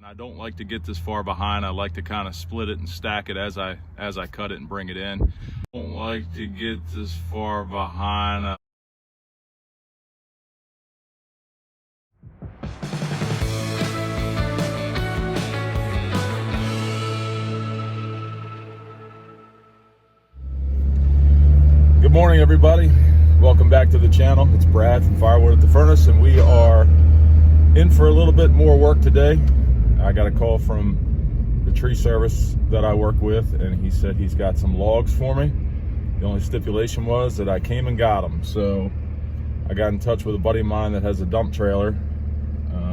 I don't like to get this far behind. I like to kind of split it and stack it as I cut it and bring it in. Don't like to get this far behind. Good morning, everybody. Welcome back to the channel. It's Brad from Firewood at the Furnace, and we are in for a little bit more work today. I got a call from the tree service that I work with, and he said he's got some logs for me. The only stipulation was that I came and got them. So I got in touch with a buddy of mine that has a dump trailer.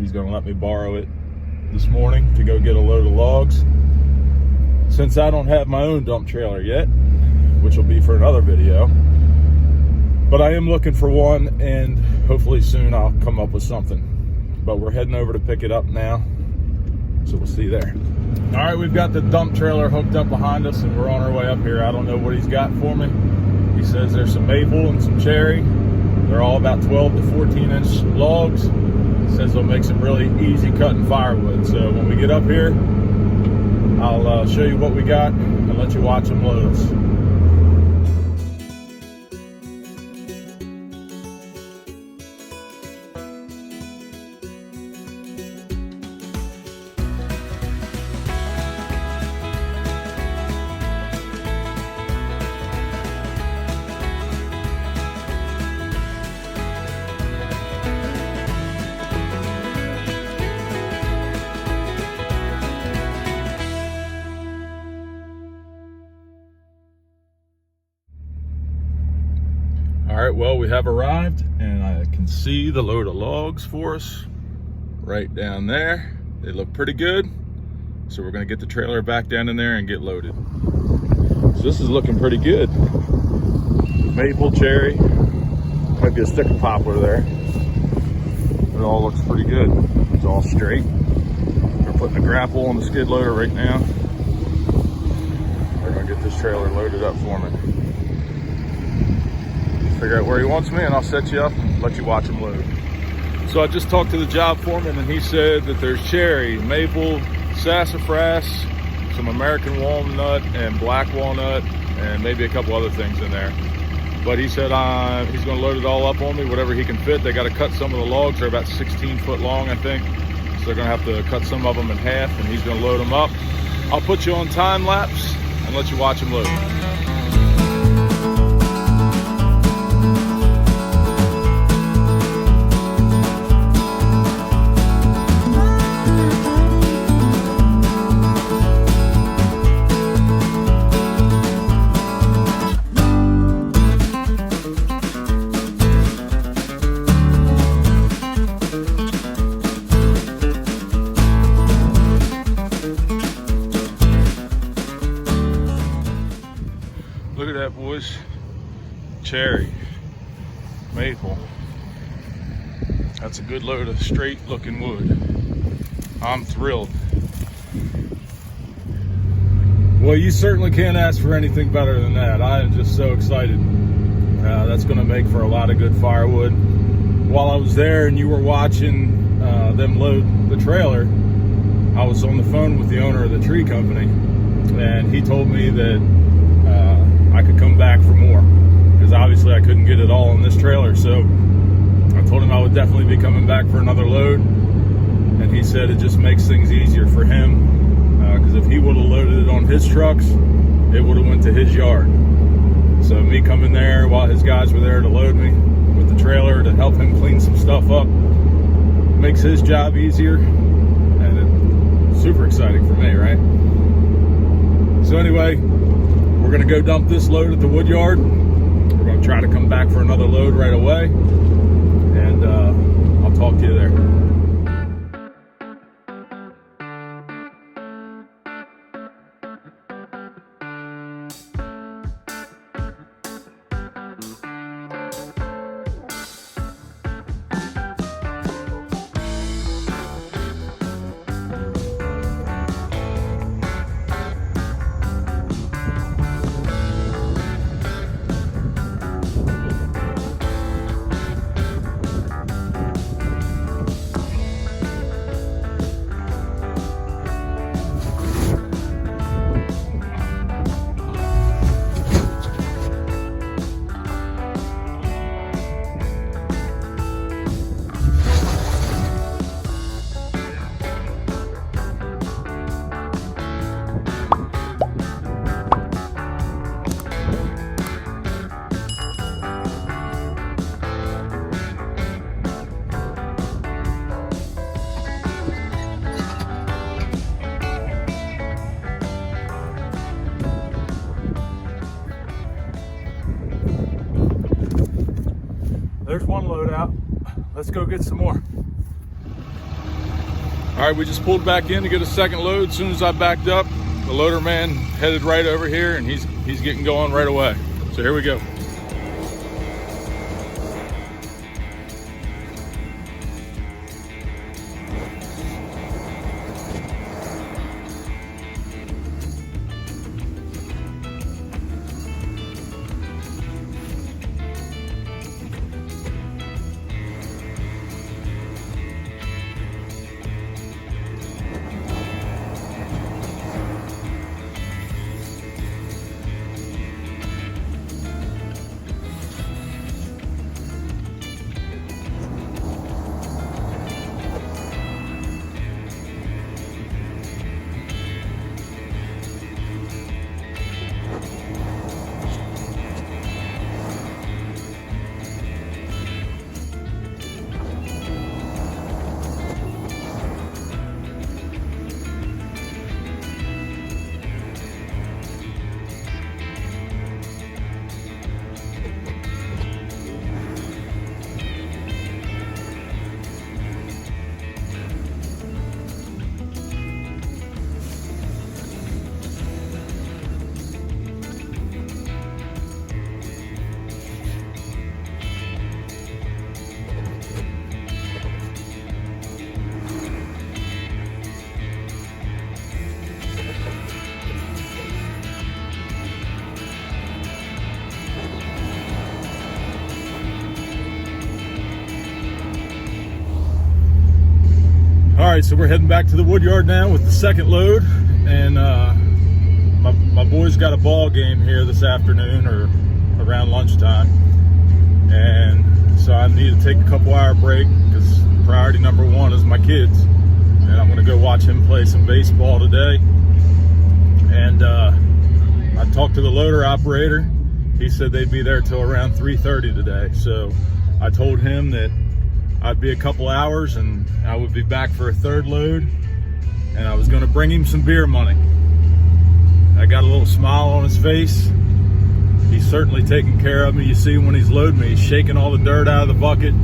He's going to let me borrow it this morning to go get a load of logs. Since I don't have my own dump trailer yet, which will be for another video, but I am looking for one, and hopefully soon I'll come up with something. But we're heading over to pick it up now, so we'll see you there. All right, we've got the dump trailer hooked up behind us, and we're on our way up here. I don't know what he's got for me. He says there's some maple and some cherry. They're all about 12 to 14 inch logs. He says they'll make some really easy cutting firewood. So when we get up here, I'll show you what we got and let you watch them load us. All right, well, we have arrived, and I can see the load of logs for us right down there. They look pretty good, so we're gonna get the trailer back down in there and get loaded. So this is looking pretty good. Maple, cherry, might be a stick of poplar there. It all looks pretty good. It's all straight. We're putting a grapple on the skid loader right now. We're gonna get this trailer loaded up for me. Figure out where he wants me, and I'll set you up and let you watch him load. So I just talked to the job foreman, and he said that there's cherry, maple, sassafras, some American walnut and black walnut, and maybe a couple other things in there. But he said he's gonna load it all up on me, whatever he can fit. They gotta cut some of the logs. They're about 16 foot long, I think. So they're gonna have to cut some of them in half, and he's gonna load them up. I'll put you on time lapse and let you watch him load. Look at that, boys. Cherry, maple. That's a good load of straight looking wood. I'm thrilled. Well, you certainly can't ask for anything better than that. I am just so excited. That's gonna make for a lot of good firewood. While I was there and you were watching them load the trailer, I was on the phone with the owner of the tree company, and he told me that I could come back for more, because obviously I couldn't get it all on this trailer. So I told him I would definitely be coming back for another load, and he said it just makes things easier for him, because if he would have loaded it on his trucks, it would have went to his yard. So me coming there while his guys were there to load me with the trailer to help him clean some stuff up makes his job easier, and it's super exciting for me, right? So anyway, we're gonna go dump this load at the wood yard. We're gonna try to come back for another load right away, and I'll talk to you there. there's one load out. Let's go get some more. All right, we just pulled back in to get a second load. As soon as I backed up, the loader man headed right over here, and he's getting going right away. So here we go. All right, so we're heading back to the wood yard now with the second load, and my boys got a ball game here this afternoon or around lunchtime, and so I need to take a couple hour break because priority number one is my kids, and I'm gonna go watch him play some baseball today. And I talked to the loader operator. He said they'd be there till around 3:30 today, so I told him that I'd be a couple hours and I would be back for a third load, and I was gonna bring him some beer money. I got a little smile on his face. He's certainly taking care of me. You see when he's loading me, he's shaking all the dirt out of the bucket,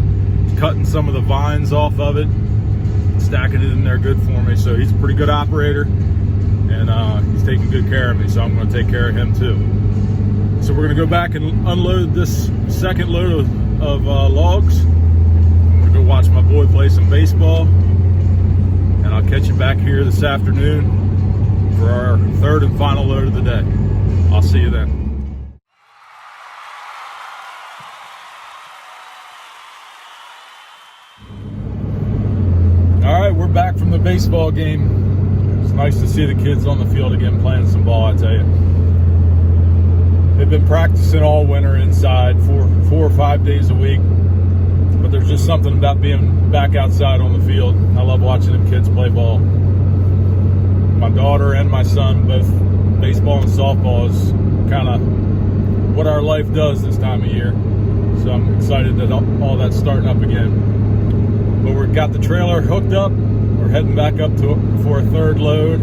cutting some of the vines off of it, stacking it in there good for me. So he's a pretty good operator, and he's taking good care of me, so I'm gonna take care of him too. So we're gonna go back and unload this second load of logs. Go watch my boy play some baseball, and I'll catch you back here this afternoon for our third and final load of the day. I'll see you then. All right, we're back from the baseball game. It's nice to see the kids on the field again playing some ball, I tell you. They've been practicing all winter inside 4 or 5 days a week. But there's just something about being back outside on the field. I love watching them kids play ball. My daughter and my son, both baseball and softball, is kind of what our life does this time of year. So I'm excited that all that's starting up again. But we've got the trailer hooked up. We're heading back up for a third load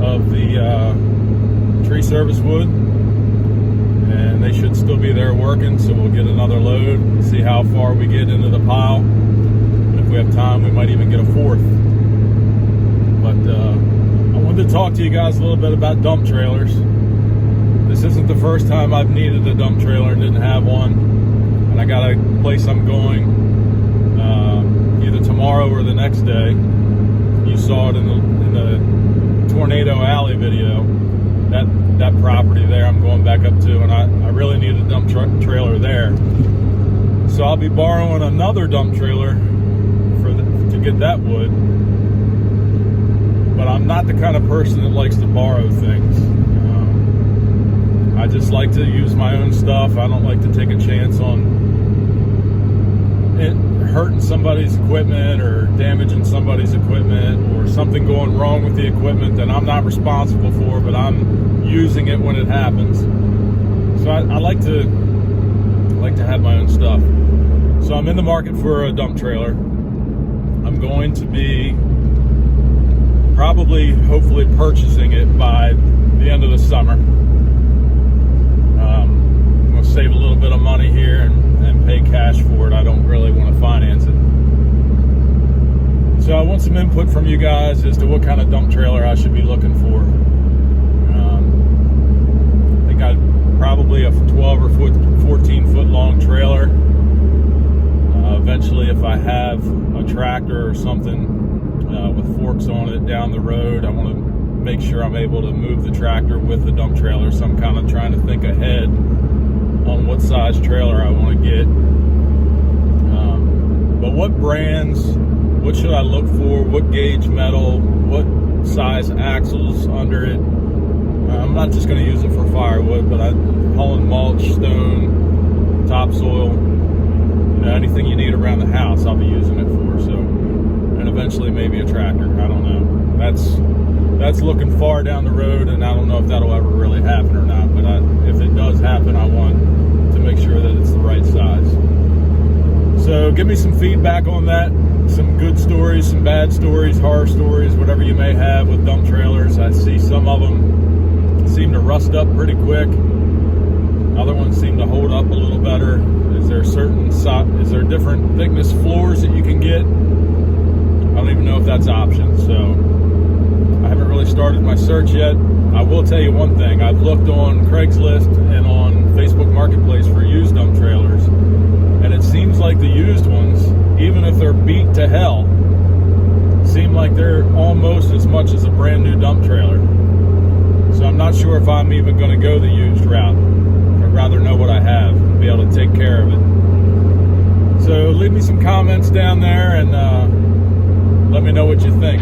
of the tree service wood. And they should still be there working, so we'll get another load, see how far we get into the pile. And if we have time, we might even get a fourth. But I wanted to talk to you guys a little bit about dump trailers. This isn't the first time I've needed a dump trailer and didn't have one. And I got a place I'm going either tomorrow or the next day. You saw it in the Tornado Alley video. That property there I'm going back up to, and I really need a dump trailer there. So I'll be borrowing another dump trailer to get that wood. But I'm not the kind of person that likes to borrow things. I just like to use my own stuff. I don't like to take a chance on it hurting somebody's equipment or damaging somebody's equipment or something going wrong with the equipment that I'm not responsible for, but I'm using it when it happens. So I like to have my own stuff. So I'm in the market for a dump trailer. I'm going to be hopefully purchasing it by the end of the summer. I'm going to save a little bit of money here and pay cash for it. I don't really want to finance it. So I want some input from you guys as to what kind of dump trailer I should be looking for. I think I'd probably a 12 or 14 foot long trailer. Eventually, if I have a tractor or something with forks on it down the road, I want to make sure I'm able to move the tractor with the dump trailer. So I'm kind of trying to think ahead on what size trailer I want to get. But what brands, what should I look for? What gauge metal, what size axles under it? I'm not just going to use it for firewood, but I'm hauling mulch, stone, topsoil, anything you need around the house, I'll be using it for. So, and eventually maybe a tractor. I don't know. That's looking far down the road, and I don't know if that'll ever really happen or not. But if it does happen, I want to make sure that it's the right size. So give me some feedback on that. Some good stories, some bad stories, horror stories, whatever you may have with dump trailers. I see some of them seem to rust up pretty quick. Other ones seem to hold up a little better. Is there different thickness floors that you can get? I don't even know if that's option. So I haven't really started my search yet. I will tell you one thing. I've looked on Craigslist and on Facebook Marketplace for used dump trailers, and it seems like the used ones, even if they're beat to hell, seem like they're almost as much as a brand new dump trailer. So I'm not sure if I'm even going to go the used route. I'd rather know what I have and be able to take care of it. So leave me some comments down there and let me know what you think.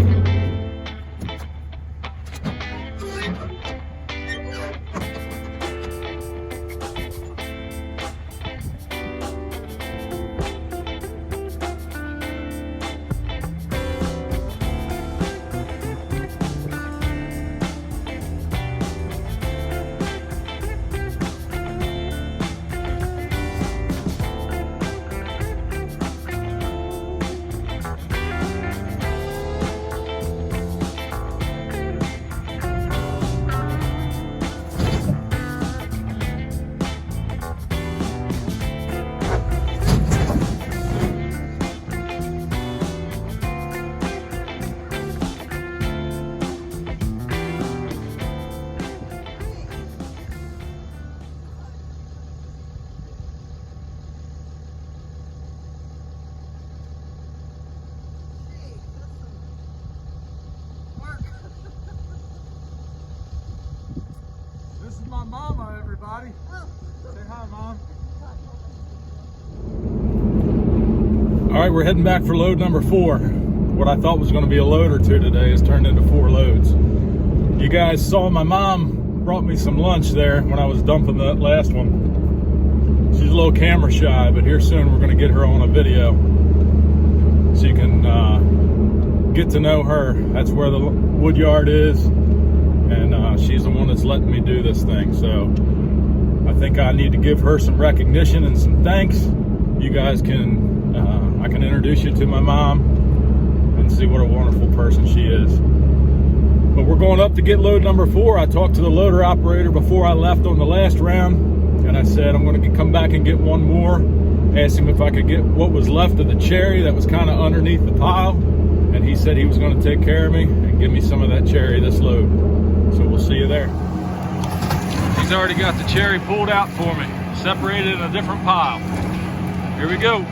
My mama, everybody. Say hi, Mom. All right, we're heading back for load number 4. What I thought was going to be a load or two today has turned into 4 loads. You guys saw my mom brought me some lunch there when I was dumping the last one. She's a little camera shy, but here soon we're going to get her on a video so you can get to know her. That's where the wood yard is. And she's the one that's letting me do this thing. So I think I need to give her some recognition and some thanks. You guys can, I can introduce you to my mom and see what a wonderful person she is. But we're going up to get load number 4. I talked to the loader operator before I left on the last round, and I said I'm going to come back and get one more. Asked him if I could get what was left of the cherry that was kind of underneath the pile, and he said he was going to take care of me and give me some of that cherry this load. So we'll see you there. He's already got the cherry pulled out for me, separated in a different pile. Here we go.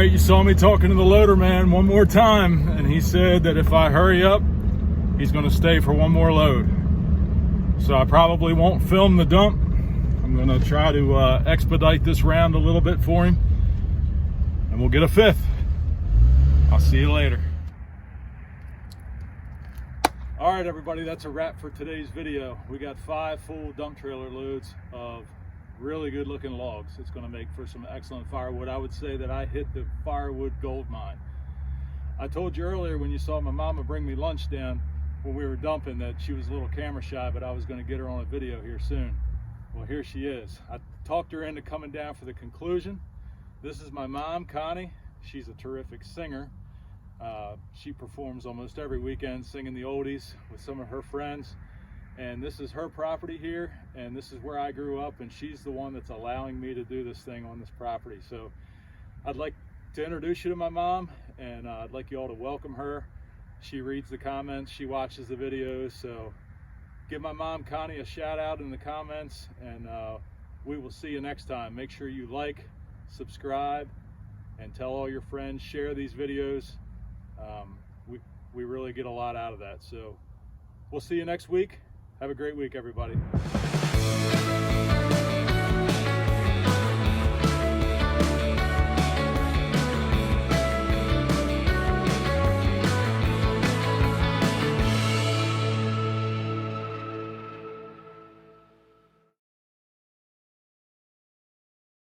right, you saw me talking to the loader man one more time, and he said that if I hurry up, he's going to stay for one more load. So I probably won't film the dump. I'm going to try to expedite this round a little bit for him, and we'll get a fifth. I'll see you later. All right, everybody, that's a wrap for today's video. We got 5 full dump trailer loads of really good looking logs. It's going to make for some excellent firewood. I would say that I hit the firewood gold mine. I told you earlier when you saw my mama bring me lunch down when we were dumping that she was a little camera shy, but I was going to get her on a video here soon. Well, here she is. I talked her into coming down for the conclusion. This is my mom, Connie. She's a terrific singer. She performs almost every weekend singing the oldies with some of her friends. And this is her property here, and this is where I grew up, and she's the one that's allowing me to do this thing on this property. So I'd like to introduce you to my mom, and I'd like you all to welcome her. She reads the comments, she watches the videos, so give my mom Connie a shout out in the comments, and we will see you next time. Make sure you like, subscribe, and tell all your friends, share these videos. We really get a lot out of that. So we'll see you next week. Have a great week, everybody.